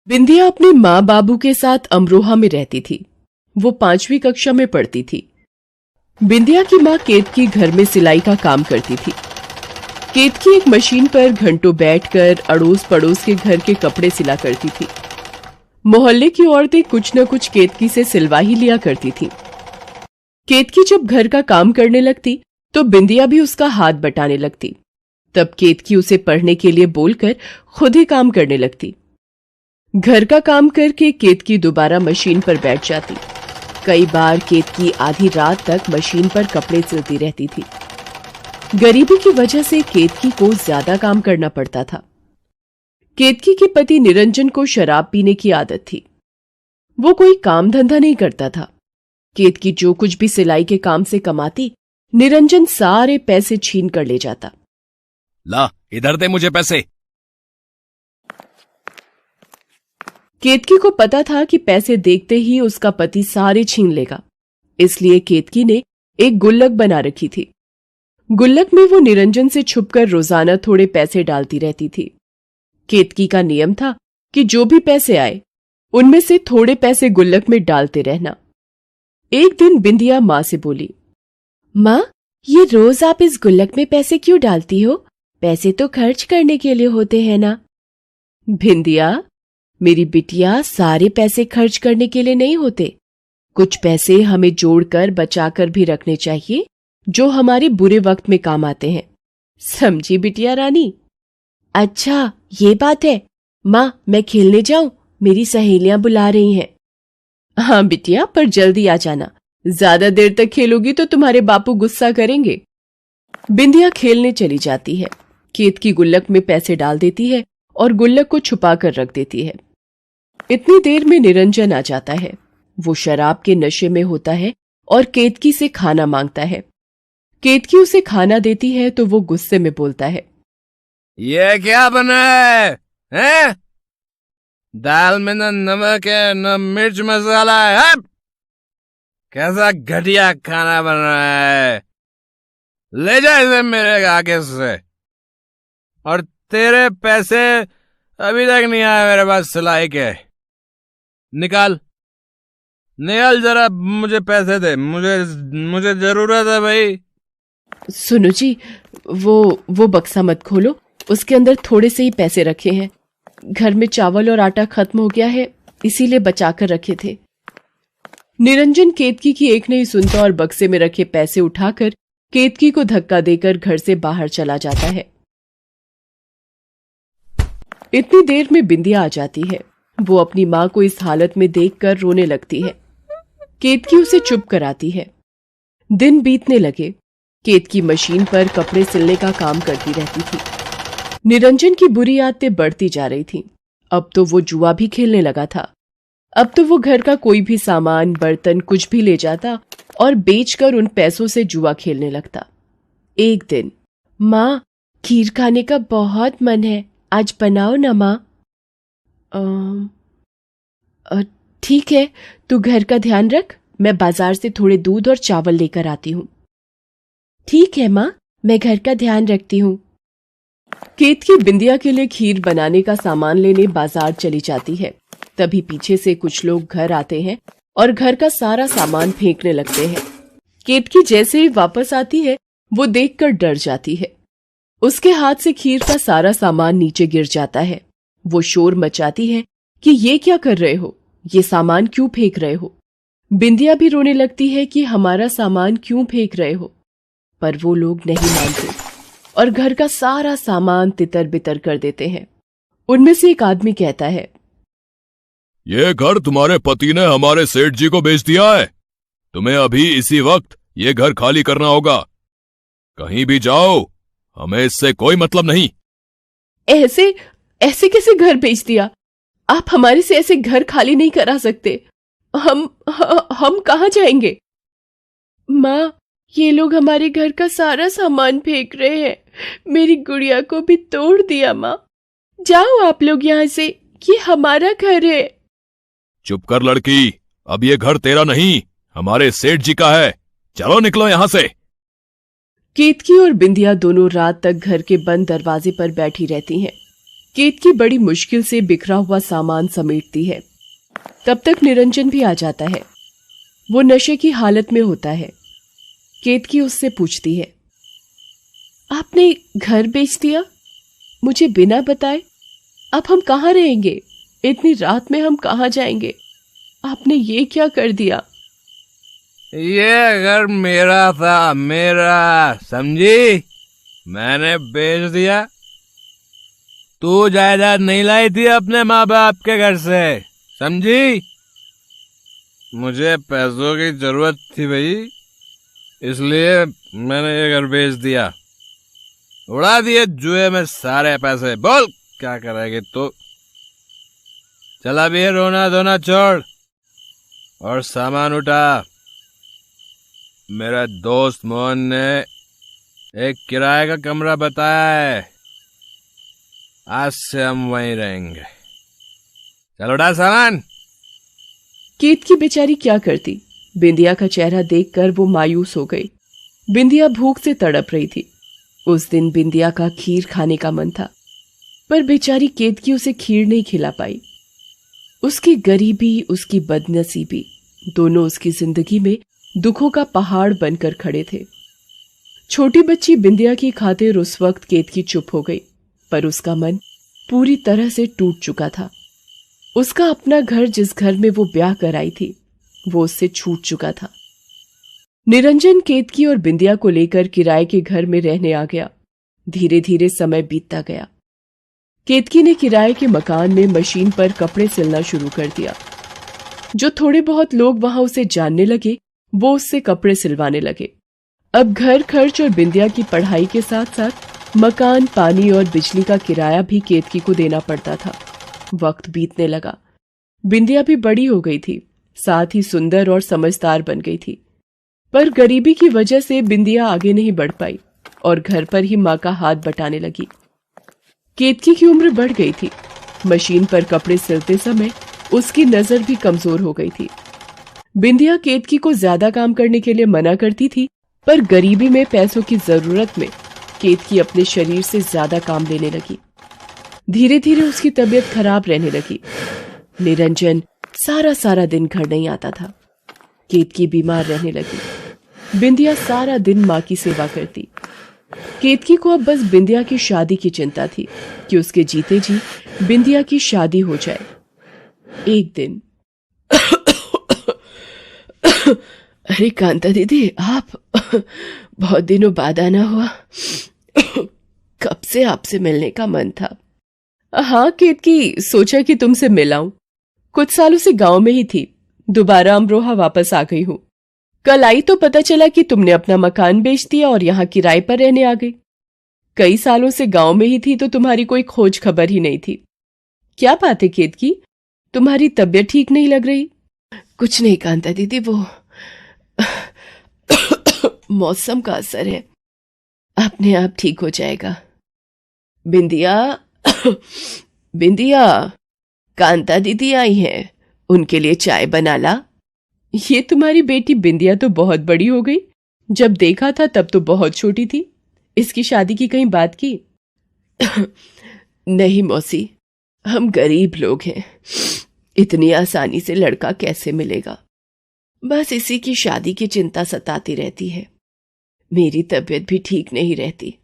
बिंदिया अपने माँ बाबू के साथ अमरोहा में रहती थी। वो 5वीं कक्षा में पढ़ती थी। बिंदिया की माँ केतकी घर में सिलाई का काम करती थी। केतकी एक मशीन पर घंटों बैठकर अड़ोस पड़ोस के घर के कपड़े सिला करती थी। मोहल्ले की औरतें कुछ न कुछ केतकी से सिलवा ही लिया करती थी। केतकी जब घर का काम करने लगती तो बिंदिया भी उसका हाथ बटाने लगती। तब केतकी उसे पढ़ने के लिए बोलकर खुद ही काम करने लगती। घर का काम करके केतकी दोबारा मशीन पर बैठ जाती। कई बार केतकी आधी रात तक मशीन पर कपड़े सिलती रहती थी। गरीबी की वजह से केतकी को ज्यादा काम करना पड़ता था। केतकी के पति निरंजन को शराब पीने की आदत थी। वो कोई काम धंधा नहीं करता था। केतकी जो कुछ भी सिलाई के काम से कमाती, निरंजन सारे पैसे छीन कर ले जाता। ला, इधर दे मुझे पैसे। केतकी को पता था कि पैसे देखते ही उसका पति सारे छीन लेगा, इसलिए केतकी ने एक गुल्लक बना रखी थी। गुल्लक में वो निरंजन से छुपकर रोजाना थोड़े पैसे डालती रहती थी। केतकी का नियम था कि जो भी पैसे आए उनमें से थोड़े पैसे गुल्लक में डालते रहना। एक दिन बिंदिया माँ से बोली, माँ, ये रोज आप इस गुल्लक में पैसे क्यों डालती हो? पैसे तो खर्च करने के लिए होते हैं ना। बिंदिया, मेरी बिटिया, सारे पैसे खर्च करने के लिए नहीं होते। कुछ पैसे हमें जोड़कर बचाकर भी रखने चाहिए, जो हमारे बुरे वक्त में काम आते हैं। समझी बिटिया रानी? अच्छा, ये बात है। माँ, मैं खेलने जाऊं? मेरी सहेलियां बुला रही हैं। हाँ बिटिया, पर जल्दी आ जाना। ज्यादा देर तक खेलोगी तो तुम्हारे बापू गुस्सा करेंगे। बिंदिया खेलने चली जाती है। केतकी गुल्लक में पैसे डाल देती है और गुल्लक को छुपा कर रख देती है। इतनी देर में निरंजन आ जाता है। वो शराब के नशे में होता है और केतकी से खाना मांगता है। केतकी उसे खाना देती है तो वो गुस्से में बोलता है, ये क्या बना है? दाल में न नमक है न मिर्च मसाला है। कैसा घटिया खाना बन रहा है। ले जा इसे मेरे आगे से। और तेरे पैसे अभी तक नहीं आए मेरे पास सिलाई के। निकाल जरा, मुझे पैसे दे। मुझे जरूरत है भाई। सुनो जी, वो बक्सा मत खोलो। उसके अंदर थोड़े से ही पैसे रखे हैं। घर में चावल और आटा खत्म हो गया है, इसीलिए बचाकर रखे थे। निरंजन केतकी की एक नहीं सुनता और बक्से में रखे पैसे उठाकर केतकी को धक्का देकर घर से बाहर चला जाता है। इतनी देर में बिंदिया आ जाती है। वो अपनी माँ को इस हालत में देखकर रोने लगती है। केतकी उसे चुप कराती है। दिन बीतने लगे। केतकी मशीन पर कपड़े सिलने का काम करती रहती थी। निरंजन की बुरी आदतें बढ़ती जा रही थीं। अब तो वो जुआ भी खेलने लगा था। अब तो वो घर का कोई भी सामान, बर्तन, कुछ भी ले जाता और बेचकर उन पैसों से जुआ खेलने लगता। एक दिन, माँ, खीर खाने का बहुत मन है, आज बनाओ ना माँ। ठीक है, तू घर का ध्यान रख, मैं बाजार से थोड़े दूध और चावल लेकर आती हूँ। ठीक है माँ, मैं घर का ध्यान रखती हूँ। केतकी बिंदिया के लिए खीर बनाने का सामान लेने बाजार चली जाती है। तभी पीछे से कुछ लोग घर आते हैं और घर का सारा सामान फेंकने लगते हैं। केतकी जैसे ही वापस आती है, वो देखकर डर जाती है। उसके हाथ से खीर का सारा सामान नीचे गिर जाता है। वो शोर मचाती है कि ये क्या कर रहे हो, ये सामान क्यों फेंक रहे हो। बिंदिया भी रोने लगती है कि हमारा सामान क्यों फेंक रहे हो, पर वो लोग नहीं मानते और घर का सारा सामान तितर बितर कर देते हैं। उनमें से एक आदमी कहता है, ये घर तुम्हारे पति ने हमारे सेठ जी को बेच दिया है। तुम्हें अभी इसी वक्त ये घर खाली करना होगा। कहीं भी जाओ, हमें इससे कोई मतलब नहीं। ऐसे कैसे घर बेच दिया? आप हमारे से ऐसे घर खाली नहीं करा सकते। हम कहाँ जाएंगे? माँ, ये लोग हमारे घर का सारा सामान फेंक रहे हैं। मेरी गुड़िया को भी तोड़ दिया। माँ, जाओ आप लोग यहाँ से, ये हमारा घर है। चुप कर लड़की, अब ये घर तेरा नहीं, हमारे सेठ जी का है। चलो निकलो यहां से। केतकी और बिंदिया दोनों रात तक घर के बंद दरवाजे पर बैठी रहती हैं। केतकी बड़ी मुश्किल से बिखरा हुआ सामान समेटती है। तब तक निरंजन भी आ जाता है। वो नशे की हालत में होता है। केतकी उससे पूछती है, आपने घर बेच दिया मुझे बिना बताए? अब हम कहाँ रहेंगे? इतनी रात में हम कहाँ जाएंगे? आपने ये क्या कर दिया? ये घर मेरा था, मेरा, समझी? मैंने बेच दिया। तू जायदाद नहीं लाई थी अपने माँ बाप के घर से, समझी? मुझे पैसों की जरूरत थी भाई, इसलिए मैंने ये घर बेच दिया। उड़ा दिए जुए में सारे पैसे। बोल क्या करेगी तू? चला भी रोना धोना छोड़ और सामान उठा। मेरा दोस्त मोहन ने एक किराए का कमरा बताया है, आज से हम वहीं रहेंगे। चल उठा सामान। केतकी बेचारी क्या करती? बिंदिया का चेहरा देखकर वो मायूस हो गई। बिंदिया भूख से तड़प रही थी। उस दिन बिंदिया का खीर खाने का मन था, पर बेचारी केतकी उसे खीर नहीं खिला पाई। उसकी गरीबी, उसकी बदनसीबी दोनों उसकी जिंदगी में दुखों का पहाड़ बनकर खड़े थे। छोटी बच्ची बिंदिया की खातिर उस वक्त केतकी चुप हो गई, पर उसका मन पूरी तरह से टूट चुका था। उसका अपना घर, जिस घर में वो ब्याह कर आई थी, वो उससे छूट चुका था। निरंजन केतकी और बिंदिया को लेकर किराए के घर में रहने आ गया। धीरे धीरे समय बीतता गया। केतकी ने किराए के मकान में मशीन पर कपड़े सिलना शुरू कर दिया। जो थोड़े बहुत लोग वहां उसे जानने लगे, वो उससे कपड़े सिलवाने लगे। अब घर खर्च और बिंदिया की पढ़ाई के साथ साथ मकान, पानी और बिजली का किराया भी केतकी को देना पड़ता था। वक्त बीतने लगा। बिंदिया भी बड़ी हो गई थी, साथ ही सुंदर और समझदार बन गई थी। पर गरीबी की वजह से बिंदिया आगे नहीं बढ़ पाई और घर पर ही माँ का हाथ बटाने लगी। केतकी की उम्र बढ़ गई थी। मशीन पर कपड़े सिलते समय उसकी नजर भी कमजोर हो गई थी। बिंदिया केतकी को ज्यादा काम करने के लिए मना करती थी, पर गरीबी में पैसों की जरूरत में केतकी अपने शरीर से ज्यादा काम लेने लगी। धीरे धीरे उसकी तबीयत खराब रहने लगी। निरंजन सारा दिन घर नहीं आता था। केतकी बीमार रहने लगी। बिंदिया सारा दिन माँ की सेवा करती। केतकी को अब बस बिंदिया की शादी की चिंता थी कि उसके जीते जी बिंदिया की शादी हो जाए। एक दिन अरे कांता दीदी, आप बहुत दिनों बाद आना हुआ। कब से आपसे मिलने का मन था। हाँ केतकी, सोचा कि तुमसे मिलाऊं। कुछ सालों से गांव में ही थी, दोबारा अमरोहा वापस आ गई हूं। कल आई तो पता चला कि तुमने अपना मकान बेच दिया और यहाँ किराए पर रहने आ गई। कई सालों से गांव में ही थी तो तुम्हारी कोई खोज खबर ही नहीं थी। क्या बात है केतकी, तुम्हारी तबीयत ठीक नहीं लग रही? कुछ नहीं कांता दीदी, वो मौसम का असर है, अपने आप ठीक हो जाएगा। बिंदिया बिंदिया, कांता दीदी आई हैं, उनके लिए चाय बना ला। ये तुम्हारी बेटी बिंदिया तो बहुत बड़ी हो गई। जब देखा था तब तो बहुत छोटी थी। इसकी शादी की कहीं बात की? नहीं मौसी, हम गरीब लोग हैं, इतनी आसानी से लड़का कैसे मिलेगा। बस इसी की शादी की चिंता सताती रहती है। मेरी तबीयत भी ठीक नहीं रहती।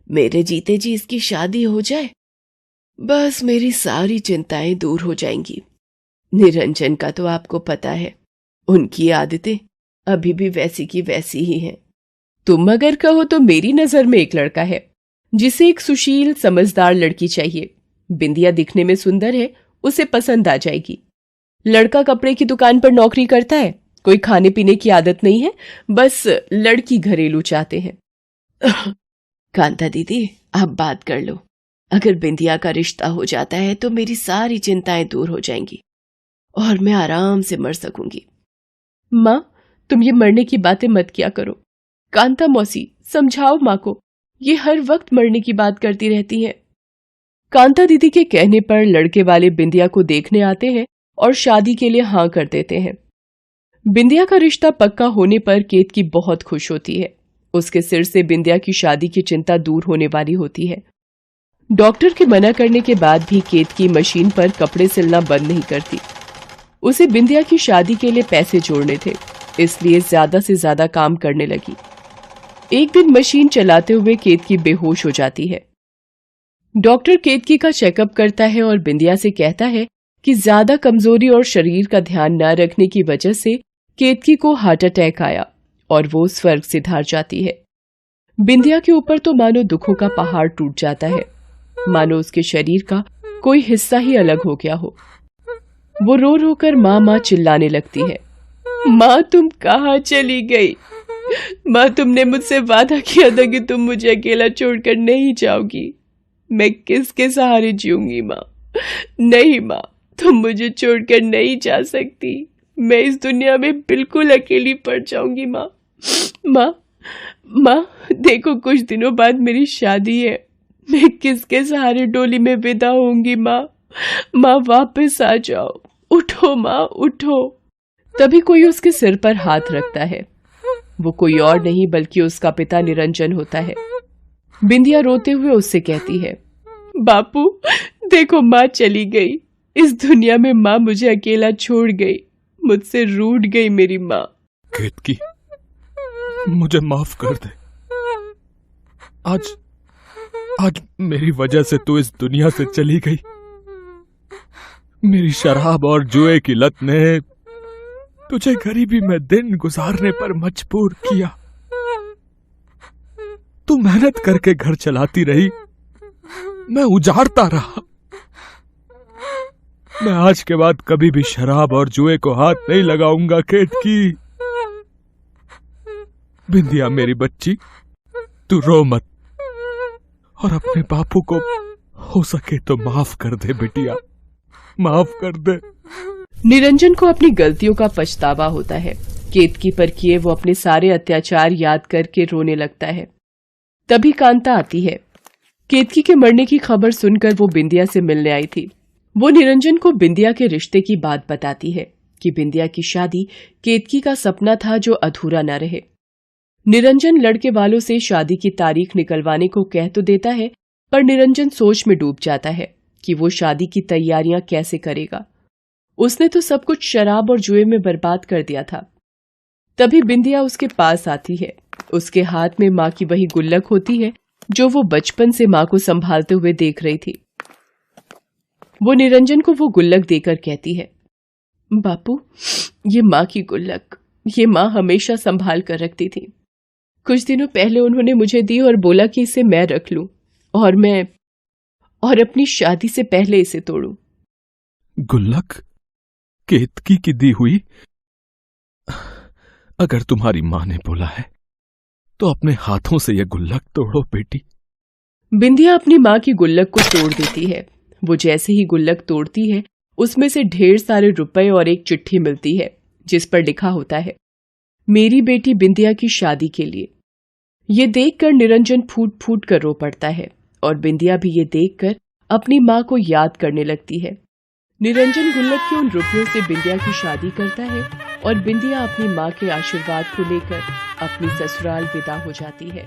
मेरे जीते जी इसकी शादी हो जाए, बस मेरी सारी चिंताएं दूर हो जाएंगी। निरंजन का तो आपको पता है, उनकी आदतें अभी भी वैसी की वैसी ही हैं। तुम अगर कहो तो मेरी नजर में एक लड़का है जिसे एक सुशील समझदार लड़की चाहिए। बिंदिया दिखने में सुंदर है, उसे पसंद आ जाएगी। लड़का कपड़े की दुकान पर नौकरी करता है, कोई खाने पीने की आदत नहीं है, बस लड़की घरेलू चाहते हैं। कांता दीदी, आप बात कर लो। अगर बिंदिया का रिश्ता हो जाता है तो मेरी सारी चिंताएं दूर हो जाएंगी और मैं आराम से मर सकूंगी। माँ, तुम ये मरने की बातें मत किया करो। कांता मौसी, समझाओ माँ को, ये हर वक्त मरने की बात करती रहती है। कांता दीदी के कहने पर लड़के वाले बिंदिया को देखने आते हैं और शादी के लिए हाँ कर देते हैं। बिंदिया का रिश्ता पक्का होने पर केतकी बहुत खुश होती है। उसके सिर से बिंदिया की शादी की चिंता दूर होने वाली होती है। डॉक्टर के मना करने के बाद भी केतकी मशीन पर कपड़े सिलना बंद नहीं करती। उसे बिंदिया की शादी के लिए पैसे जोड़ने थे, इसलिए ज्यादा से ज्यादा काम करने लगी। एक दिन मशीन चलाते हुए केतकी बेहोश हो जाती है। डॉक्टर केतकी का चेकअप करता है और बिंदिया से कहता है कि ज्यादा कमजोरी और शरीर का ध्यान न रखने की वजह से केतकी को हार्ट अटैक आया और वो स्वर्ग से धार जाती है। बिंदिया के ऊपर तो मानो दुखों का पहाड़ टूट जाता है, मानो उसके शरीर का कोई हिस्सा ही अलग हो गया हो। वो रो रो कर माँ माँ चिल्लाने लगती है। माँ तुम कहाँ चली गई? माँ तुमने मुझसे वादा किया था कि तुम मुझे अकेला छोड़कर नहीं जाओगी। मैं किसके सहारे जीऊंगी माँ? नहीं माँ, तुम मुझे छोड़कर नहीं जा सकती। मैं इस दुनिया में बिल्कुल अकेली पड़ जाऊंगी माँ। माँ माँ देखो, कुछ दिनों बाद मेरी शादी है। मैं किसके सहारे डोली में विदा होंगी माँ? माँ वापस आ जाओ, उठो माँ उठो। तभी कोई उसके सिर पर हाथ रखता है। वो कोई और नहीं बल्कि उसका पिता निरंजन होता है। बिंदिया रोते हुए उससे कहती है, बापू देखो माँ चली गई। इस दुनिया में माँ मुझे अकेला छोड़ गई, मुझसे रूठ गई मेरी माँ। केतकी, मुझे माफ कर दे। आज मेरी वजह से तू इस दुनिया से चली गई। मेरी शराब और जुए की लत ने तुझे गरीबी में दिन गुजारने पर मजबूर किया। तू मेहनत करके घर चलाती रही, मैं उजाड़ता रहा। मैं आज के बाद कभी भी शराब और जुए को हाथ नहीं लगाऊंगा केतकी। बिंदिया मेरी बच्ची, तू रो मत और अपने बापू को हो सके तो माफ कर दे बिटिया, माफ कर दे। निरंजन को अपनी गलतियों का पछतावा होता है। केतकी पर किए वो अपने सारे अत्याचार याद करके रोने लगता है। तभी कांता आती है। केतकी के मरने की खबर सुनकर वो बिंदिया से मिलने आई थी। वो निरंजन को बिंदिया के रिश्ते की बात बताती है कि बिंदिया की शादी केतकी का सपना था जो अधूरा न रहे। निरंजन लड़के वालों से शादी की तारीख निकलवाने को कह तो देता है, पर निरंजन सोच में डूब जाता है कि वो शादी की तैयारियां कैसे करेगा। उसने तो सब कुछ शराब और जुए में बर्बाद कर दिया था। तभी बिंदिया उसके पास आती है। उसके हाथ में माँ की वही गुल्लक होती है जो वो बचपन से माँ को संभालते हुए देख रही थी। वो निरंजन को वो गुल्लक देकर कहती है, बापू ये माँ की गुल्लक, ये माँ हमेशा संभाल कर रखती थी। कुछ दिनों पहले उन्होंने मुझे दी और बोला कि इसे मैं रख लूं और अपनी शादी से पहले इसे तोड़ूं। गुल्लक केतकी की दी हुई? अगर तुम्हारी मां ने बोला है तो अपने हाथों से यह गुल्लक तोड़ो बेटी। बिंदिया अपनी माँ की गुल्लक को तोड़ देती है। वो जैसे ही गुल्लक तोड़ती है, उसमें से ढेर सारे रुपए और एक चिट्ठी मिलती है जिस पर लिखा होता है, मेरी बेटी बिंदिया की शादी के लिए। ये देखकर निरंजन फूट फूट कर रो पड़ता है और बिंदिया भी ये देखकर अपनी माँ को याद करने लगती है। निरंजन गुल्लक के उन रुपयों से बिंदिया की शादी करता है और बिंदिया अपनी माँ के आशीर्वाद को लेकर अपनी ससुराल विदा हो जाती है।